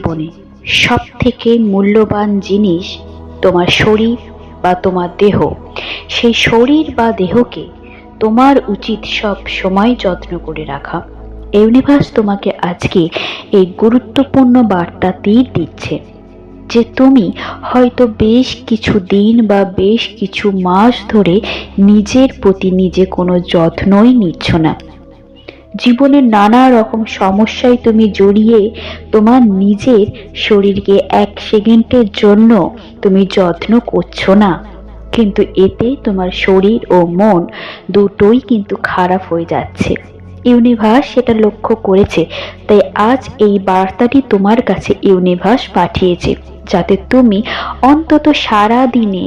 জীবনে সবথেকে মূল্যবান জিনিস তোমার শরীর বা তোমার দেহ। সেই শরীর বা দেহকে তোমার উচিত সব সময় যত্ন করে রাখা। ইউনিভার্স তোমাকে আজকে এই গুরুত্বপূর্ণ বার্তাটি দিচ্ছে যে তুমি হয়তো বেশ কিছু দিন বা বেশ কিছু মাস ধরে নিজের প্রতি নিজে কোনো যত্নই নিচ্ছ না। জীবনের নানা রকম সমস্যায় তুমি জড়িয়ে তোমার নিজের শরীরকে এক সেকেন্ডের জন্য তুমি যত্ন করছো না, কিন্তু এতে তোমার শরীর ও মন দুটোই কিন্তু খারাপ হয়ে যাচ্ছে। ইউনিভার্স সেটা লক্ষ্য করেছে, তাই আজ এই বার্তাটি তোমার কাছে ইউনিভার্স পাঠিয়েছে, যাতে তুমি অন্তত সারা দিনে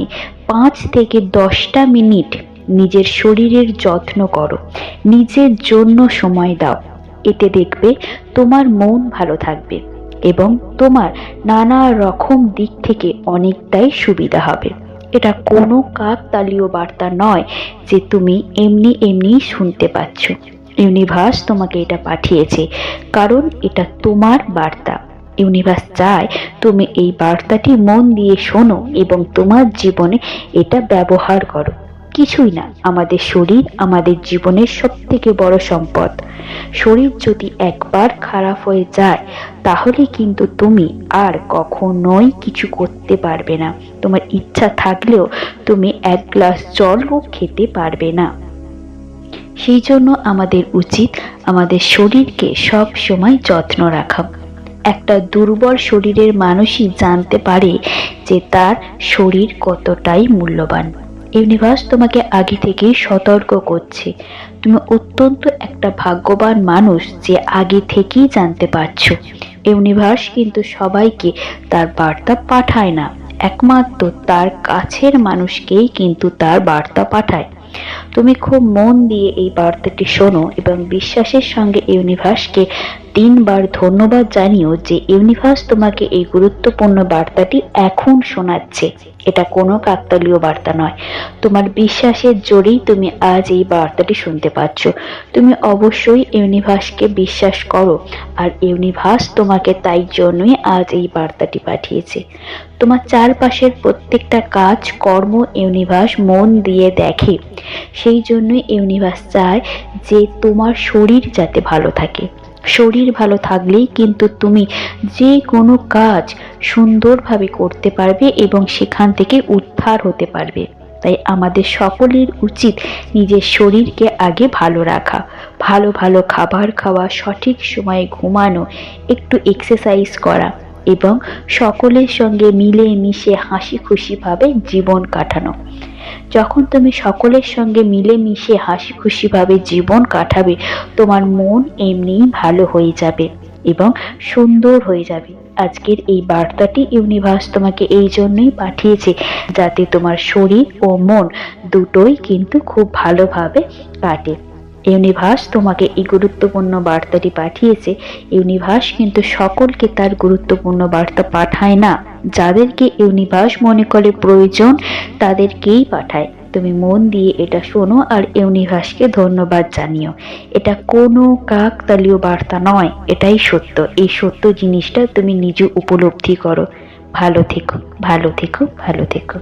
5 থেকে 10টা মিনিট নিজের শরীরের যত্ন করো, নিজের জন্য সময় দাও। এতে দেখবে তোমার মন ভালো থাকবে এবং তোমার নানা রকম দিক থেকে অনেকটাই সুবিধা হবে। এটা কোনো কাকতালীয় বার্তা নয় যে তুমি এমনি এমনি শুনতে পাচ্ছ। ইউনিভার্স তোমাকে এটা পাঠিয়েছে কারণ এটা তোমার বার্তা। ইউনিভার্স চায় তুমি এই বার্তাটি মন দিয়ে শোনো এবং তোমার জীবনে এটা ব্যবহার করো। কিছুই না, আমাদের শরীর আমাদের জীবনের সবথেকে বড় সম্পদ। শরীর যদি একবার খারাপ হয়ে যায় তাহলে কিন্তু তুমি আর কখনোই কিছু করতে পারবে না। তোমার ইচ্ছা থাকলেও তুমি 1 গ্লাস জলও খেতে পারবে না। সেই জন্য আমাদের উচিত আমাদের শরীরকে সব সময় যত্ন রাখা। একটা দুর্বল শরীরের মানুষই জানতে পারে যে তার শরীর কতটাই মূল্যবান। ইউনিভার্স তোমাকে আগে থেকেই সতর্ক করছে, তুমি অত্যন্ত একটা ভাগ্যবান মানুষ যে আগে থেকেই জানতে পারছো। ইউনিভার্স কিন্তু সবাইকে তার বার্তা পাঠায় না, একমাত্র তার কাছের মানুষকেই কিন্তু তার বার্তা পাঠায়। তুমি খুব মন দিয়ে এই বার্তাটি শোনো এবং বিশ্বাসের সঙ্গে ইউনিভার্সকে 3বার ধন্যবাদ জানিও যে ইউনিভার্স তোমাকে এই গুরুত্বপূর্ণ বার্তাটি এখন শোনাচ্ছে। এটা কোনো কাকতালীয় বার্তা নয়, তোমার বিশ্বাসের জোরেই তুমি আজ এই বার্তাটি শুনতে পাচ্ছ। তুমি অবশ্যই ইউনিভার্সকে বিশ্বাস করো, আর ইউনিভার্স তোমাকে তাই জন্যই আজ এই বার্তাটি পাঠিয়েছে। তোমার চারপাশের প্রত্যেকটা কাজ কর্ম ইউনিভার্স মন দিয়ে দেখে, সেই জন্যই ইউনিভার্স চায় যে তোমার শরীর যাতে ভালো থাকে। শরীর ভালো থাকলেই কিন্তু তুমি যে কোনো কাজ সুন্দরভাবে করতে পারবে এবং সেখান থেকে উদ্ধার হতে পারবে। তাই আমাদের সকলের উচিত নিজের শরীরকে আগে ভালো রাখা, ভালো ভালো খাবার খাওয়া, সঠিক সময়ে ঘুমানো, একটু এক্সারসাইজ করা এবং সকলের সঙ্গে মিলে মিশে হাসি খুশিভাবে জীবন কাটানো। যখন তুমি সকলের সঙ্গে মিলে মিশে হাসি খুশিভাবে জীবন কাটাবে, তোমার মন এমনিই ভালো হয়ে যাবে এবং সুন্দর হয়ে যাবে। আজকের এই বার্তাটি ইউনিভার্স তোমাকে এই জন্যই পাঠিয়েছে যাতে তোমার শরীর ও মন দুটোই কিন্তু খুব ভালোভাবে কাটে। ইউনিভার্স তোমাকে এই গুরুত্বপূর্ণ বার্তাটি পাঠিয়েছে। ইউনিভার্স কিন্তু সকলকে তার গুরুত্বপূর্ণ বার্তা পাঠায় না, যাদেরকে ইউনিভার্স মনে করে প্রয়োজন তাদেরকেই পাঠায়। তুমি মন দিয়ে এটা শোনো আর ইউনিভার্সকে ধন্যবাদ জানিও। এটা কোনো কাকতালীয় বার্তা নয়, এটাই সত্য। এই সত্য জিনিসটা তুমি নিজে উপলব্ধি করো। ভালো থেকো, ভালো থেকো, ভালো থেকো।